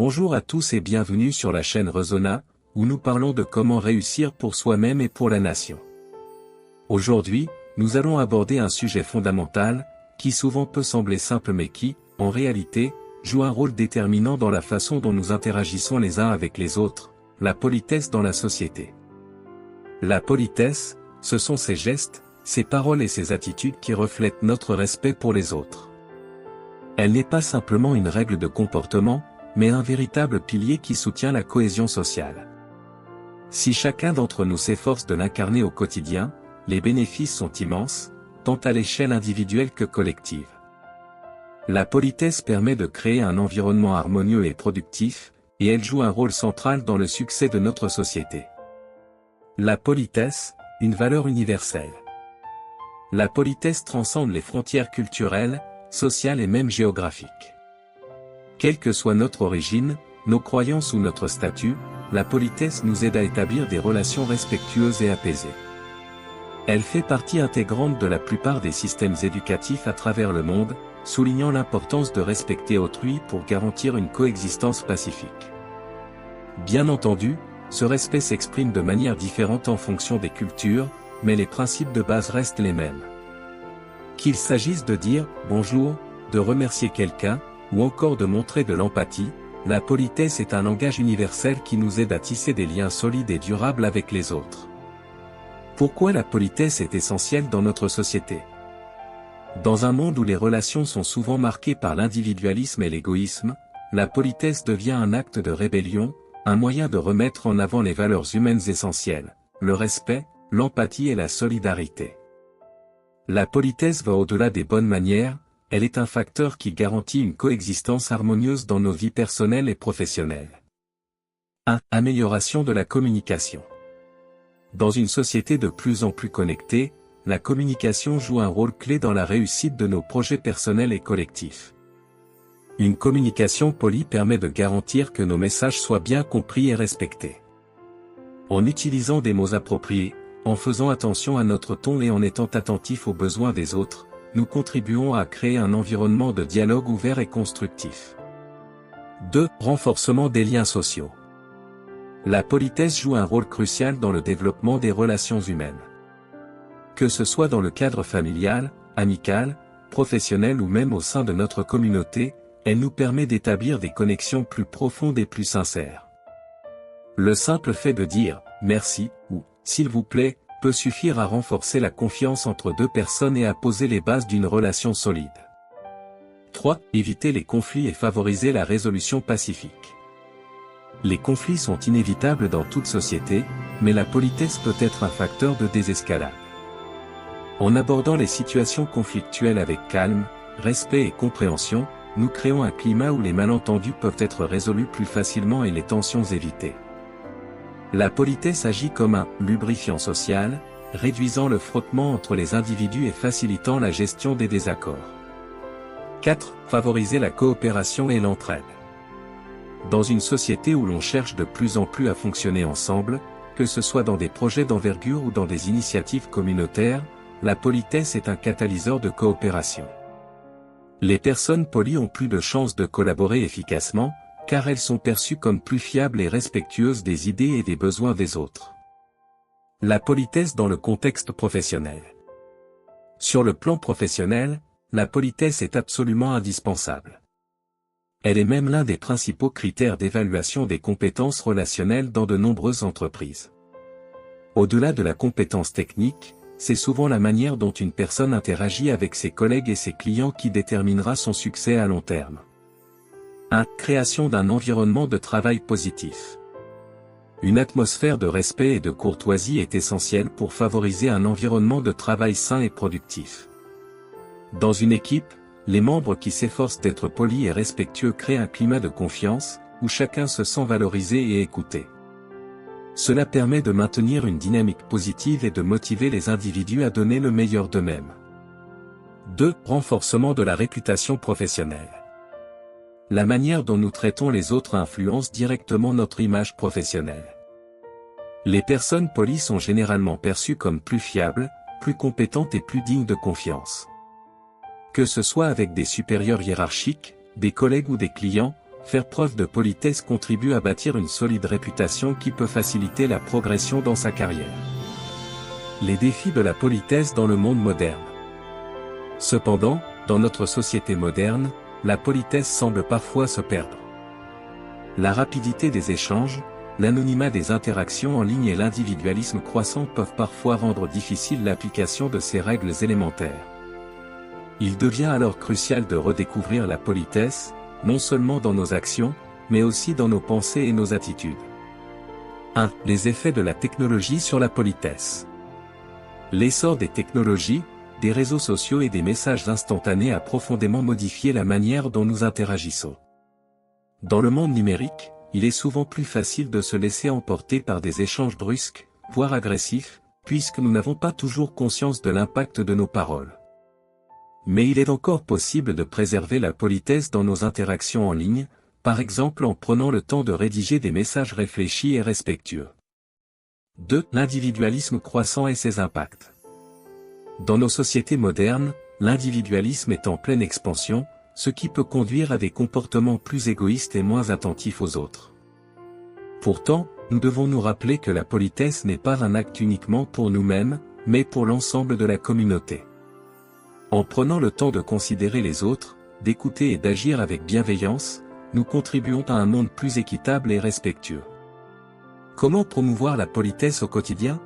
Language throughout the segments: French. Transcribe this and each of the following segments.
Bonjour à tous et bienvenue sur la chaîne Resona, où nous parlons de comment réussir pour soi-même et pour la nation. Aujourd'hui, nous allons aborder un sujet fondamental, qui souvent peut sembler simple mais qui, en réalité, joue un rôle déterminant dans la façon dont nous interagissons les uns avec les autres, la politesse dans la société. La politesse, ce sont ces gestes, ces paroles et ces attitudes qui reflètent notre respect pour les autres. Elle n'est pas simplement une règle de comportement, mais un véritable pilier qui soutient la cohésion sociale. Si chacun d'entre nous s'efforce de l'incarner au quotidien, les bénéfices sont immenses, tant à l'échelle individuelle que collective. La politesse permet de créer un environnement harmonieux et productif, et elle joue un rôle central dans le succès de notre société. La politesse, une valeur universelle. La politesse transcende les frontières culturelles, sociales et même géographiques. Quelle que soit notre origine, nos croyances ou notre statut, la politesse nous aide à établir des relations respectueuses et apaisées. Elle fait partie intégrante de la plupart des systèmes éducatifs à travers le monde, soulignant l'importance de respecter autrui pour garantir une coexistence pacifique. Bien entendu, ce respect s'exprime de manière différente en fonction des cultures, mais les principes de base restent les mêmes. Qu'il s'agisse de dire « bonjour », de remercier quelqu'un, ou encore de montrer de l'empathie, la politesse est un langage universel qui nous aide à tisser des liens solides et durables avec les autres. Pourquoi la politesse est essentielle dans notre société? Dans un monde où les relations sont souvent marquées par l'individualisme et l'égoïsme, la politesse devient un acte de rébellion, un moyen de remettre en avant les valeurs humaines essentielles, le respect, l'empathie et la solidarité. La politesse va au-delà des bonnes manières, elle est un facteur qui garantit une coexistence harmonieuse dans nos vies personnelles et professionnelles. 1. Amélioration de la communication. Dans une société de plus en plus connectée, la communication joue un rôle clé dans la réussite de nos projets personnels et collectifs. Une communication polie permet de garantir que nos messages soient bien compris et respectés. En utilisant des mots appropriés, en faisant attention à notre ton et en étant attentifs aux besoins des autres, nous contribuons à créer un environnement de dialogue ouvert et constructif. 2. Renforcement des liens sociaux. La politesse joue un rôle crucial dans le développement des relations humaines. Que ce soit dans le cadre familial, amical, professionnel ou même au sein de notre communauté, elle nous permet d'établir des connexions plus profondes et plus sincères. Le simple fait de dire « merci » ou « s'il vous plaît » peut suffire à renforcer la confiance entre deux personnes et à poser les bases d'une relation solide. 3. Éviter les conflits et favoriser la résolution pacifique. Les conflits sont inévitables dans toute société, mais la politesse peut être un facteur de désescalade. En abordant les situations conflictuelles avec calme, respect et compréhension, nous créons un climat où les malentendus peuvent être résolus plus facilement et les tensions évitées. La politesse agit comme un lubrifiant social, réduisant le frottement entre les individus et facilitant la gestion des désaccords. 4. Favoriser la coopération et l'entraide. Dans une société où l'on cherche de plus en plus à fonctionner ensemble, que ce soit dans des projets d'envergure ou dans des initiatives communautaires, la politesse est un catalyseur de coopération. Les personnes polies ont plus de chances de collaborer efficacement, car elles sont perçues comme plus fiables et respectueuses des idées et des besoins des autres. La politesse dans le contexte professionnel. Sur le plan professionnel, la politesse est absolument indispensable. Elle est même l'un des principaux critères d'évaluation des compétences relationnelles dans de nombreuses entreprises. Au-delà de la compétence technique, c'est souvent la manière dont une personne interagit avec ses collègues et ses clients qui déterminera son succès à long terme. 1. Création d'un environnement de travail positif. Une atmosphère de respect et de courtoisie est essentielle pour favoriser un environnement de travail sain et productif. Dans une équipe, les membres qui s'efforcent d'être polis et respectueux créent un climat de confiance, où chacun se sent valorisé et écouté. Cela permet de maintenir une dynamique positive et de motiver les individus à donner le meilleur d'eux-mêmes. 2. Renforcement de la réputation professionnelle. La manière dont nous traitons les autres influence directement notre image professionnelle. Les personnes polies sont généralement perçues comme plus fiables, plus compétentes et plus dignes de confiance. Que ce soit avec des supérieurs hiérarchiques, des collègues ou des clients, faire preuve de politesse contribue à bâtir une solide réputation qui peut faciliter la progression dans sa carrière. Les défis de la politesse dans le monde moderne. Cependant, dans notre société moderne, la politesse semble parfois se perdre. La rapidité des échanges, l'anonymat des interactions en ligne et l'individualisme croissant peuvent parfois rendre difficile l'application de ces règles élémentaires. Il devient alors crucial de redécouvrir la politesse, non seulement dans nos actions, mais aussi dans nos pensées et nos attitudes. 1. Les effets de la technologie sur la politesse. L'essor des technologies, des réseaux sociaux et des messages instantanés a profondément modifié la manière dont nous interagissons. Dans le monde numérique, il est souvent plus facile de se laisser emporter par des échanges brusques, voire agressifs, puisque nous n'avons pas toujours conscience de l'impact de nos paroles. Mais il est encore possible de préserver la politesse dans nos interactions en ligne, par exemple en prenant le temps de rédiger des messages réfléchis et respectueux. 2. L'individualisme croissant et ses impacts. Dans nos sociétés modernes, l'individualisme est en pleine expansion, ce qui peut conduire à des comportements plus égoïstes et moins attentifs aux autres. Pourtant, nous devons nous rappeler que la politesse n'est pas un acte uniquement pour nous-mêmes, mais pour l'ensemble de la communauté. En prenant le temps de considérer les autres, d'écouter et d'agir avec bienveillance, nous contribuons à un monde plus équitable et respectueux. Comment promouvoir la politesse au quotidien ?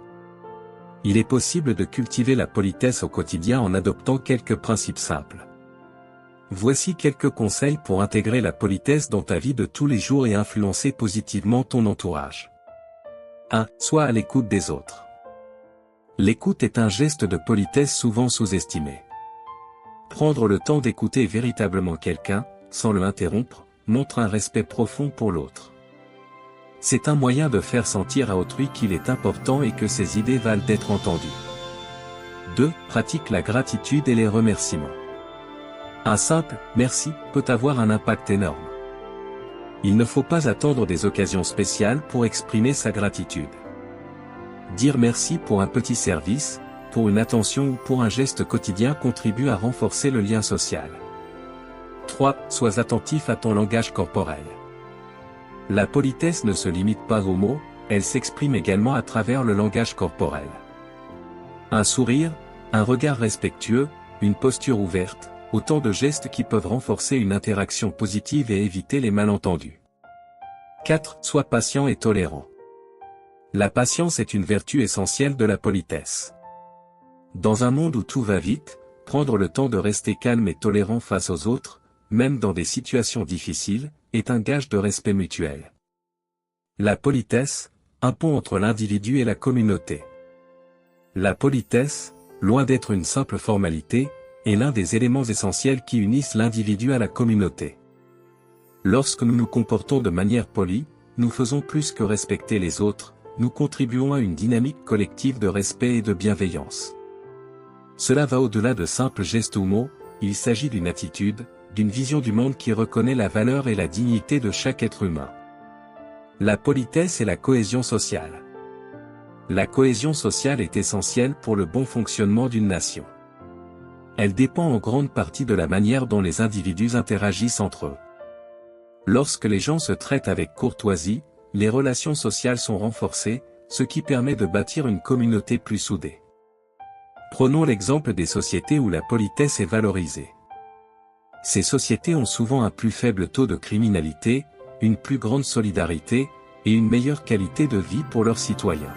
Il est possible de cultiver la politesse au quotidien en adoptant quelques principes simples. Voici quelques conseils pour intégrer la politesse dans ta vie de tous les jours et influencer positivement ton entourage. 1. Sois à l'écoute des autres. L'écoute est un geste de politesse souvent sous-estimé. Prendre le temps d'écouter véritablement quelqu'un, sans le interrompre, montre un respect profond pour l'autre. C'est un moyen de faire sentir à autrui qu'il est important et que ses idées valent d'être entendues. 2. Pratique la gratitude et les remerciements. Un simple « merci » peut avoir un impact énorme. Il ne faut pas attendre des occasions spéciales pour exprimer sa gratitude. Dire merci pour un petit service, pour une attention ou pour un geste quotidien contribue à renforcer le lien social. 3. Sois attentif à ton langage corporel. La politesse ne se limite pas aux mots, elle s'exprime également à travers le langage corporel. Un sourire, un regard respectueux, une posture ouverte, autant de gestes qui peuvent renforcer une interaction positive et éviter les malentendus. 4. Sois patient et tolérant. La patience est une vertu essentielle de la politesse. Dans un monde où tout va vite, prendre le temps de rester calme et tolérant face aux autres, même dans des situations difficiles, est un gage de respect mutuel. La politesse, un pont entre l'individu et la communauté. La politesse, loin d'être une simple formalité, est l'un des éléments essentiels qui unissent l'individu à la communauté. Lorsque nous nous comportons de manière polie, nous faisons plus que respecter les autres, nous contribuons à une dynamique collective de respect et de bienveillance. Cela va au-delà de simples gestes ou mots, il s'agit d'une attitude, d'une vision du monde qui reconnaît la valeur et la dignité de chaque être humain. La politesse et la cohésion sociale. La cohésion sociale est essentielle pour le bon fonctionnement d'une nation. Elle dépend en grande partie de la manière dont les individus interagissent entre eux. Lorsque les gens se traitent avec courtoisie, les relations sociales sont renforcées, ce qui permet de bâtir une communauté plus soudée. Prenons l'exemple des sociétés où la politesse est valorisée. Ces sociétés ont souvent un plus faible taux de criminalité, une plus grande solidarité, et une meilleure qualité de vie pour leurs citoyens.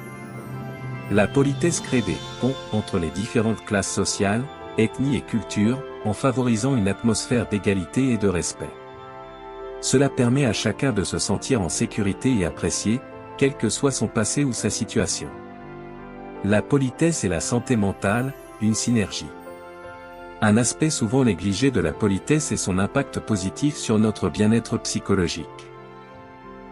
La politesse crée des ponts entre les différentes classes sociales, ethnies et cultures, en favorisant une atmosphère d'égalité et de respect. Cela permet à chacun de se sentir en sécurité et apprécié, quel que soit son passé ou sa situation. La politesse et la santé mentale, une synergie. Un aspect souvent négligé de la politesse est son impact positif sur notre bien-être psychologique.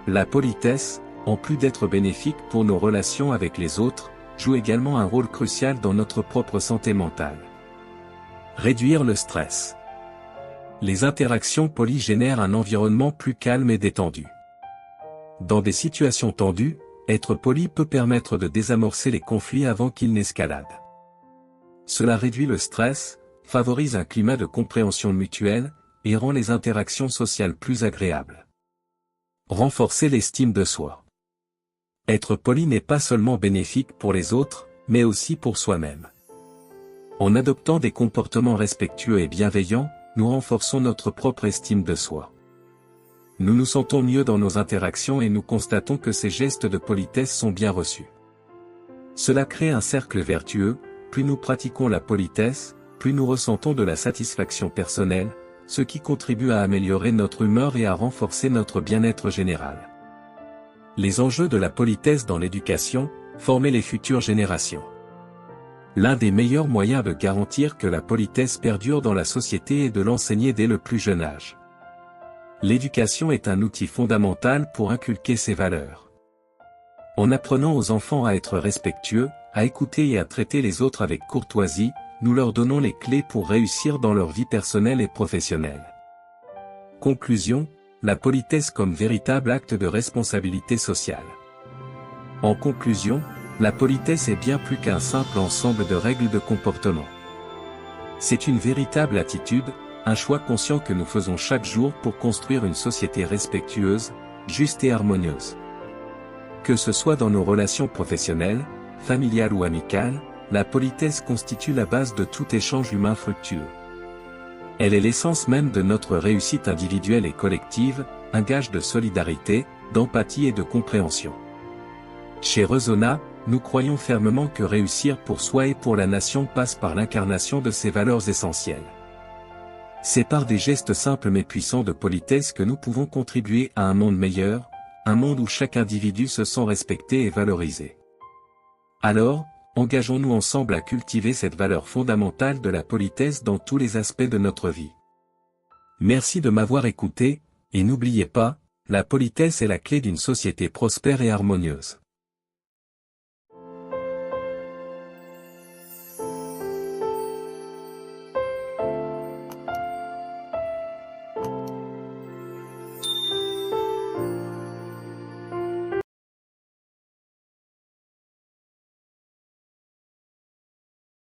La politesse, en plus d'être bénéfique pour nos relations avec les autres, joue également un rôle crucial dans notre propre santé mentale. Réduire le stress. Les interactions polies génèrent un environnement plus calme et détendu. Dans des situations tendues, être poli peut permettre de désamorcer les conflits avant qu'ils n'escaladent. Cela réduit le stress, favorise un climat de compréhension mutuelle, et rend les interactions sociales plus agréables. Renforcer l'estime de soi. Être poli n'est pas seulement bénéfique pour les autres, mais aussi pour soi-même. En adoptant des comportements respectueux et bienveillants, nous renforçons notre propre estime de soi. Nous nous sentons mieux dans nos interactions et nous constatons que ces gestes de politesse sont bien reçus. Cela crée un cercle vertueux, plus nous pratiquons la politesse, plus nous ressentons de la satisfaction personnelle, ce qui contribue à améliorer notre humeur et à renforcer notre bien-être général. Les enjeux de la politesse dans l'éducation, former les futures générations. L'un des meilleurs moyens de garantir que la politesse perdure dans la société est de l'enseigner dès le plus jeune âge. L'éducation est un outil fondamental pour inculquer ces valeurs. En apprenant aux enfants à être respectueux, à écouter et à traiter les autres avec courtoisie, nous leur donnons les clés pour réussir dans leur vie personnelle et professionnelle. Conclusion, la politesse comme véritable acte de responsabilité sociale. En conclusion, la politesse est bien plus qu'un simple ensemble de règles de comportement. C'est une véritable attitude, un choix conscient que nous faisons chaque jour pour construire une société respectueuse, juste et harmonieuse. Que ce soit dans nos relations professionnelles, familiales ou amicales, la politesse constitue la base de tout échange humain fructueux. Elle est l'essence même de notre réussite individuelle et collective, un gage de solidarité, d'empathie et de compréhension. Chez Resona, nous croyons fermement que réussir pour soi et pour la nation passe par l'incarnation de ces valeurs essentielles. C'est par des gestes simples mais puissants de politesse que nous pouvons contribuer à un monde meilleur, un monde où chaque individu se sent respecté et valorisé. Alors, engageons-nous ensemble à cultiver cette valeur fondamentale de la politesse dans tous les aspects de notre vie. Merci de m'avoir écouté, et n'oubliez pas, la politesse est la clé d'une société prospère et harmonieuse.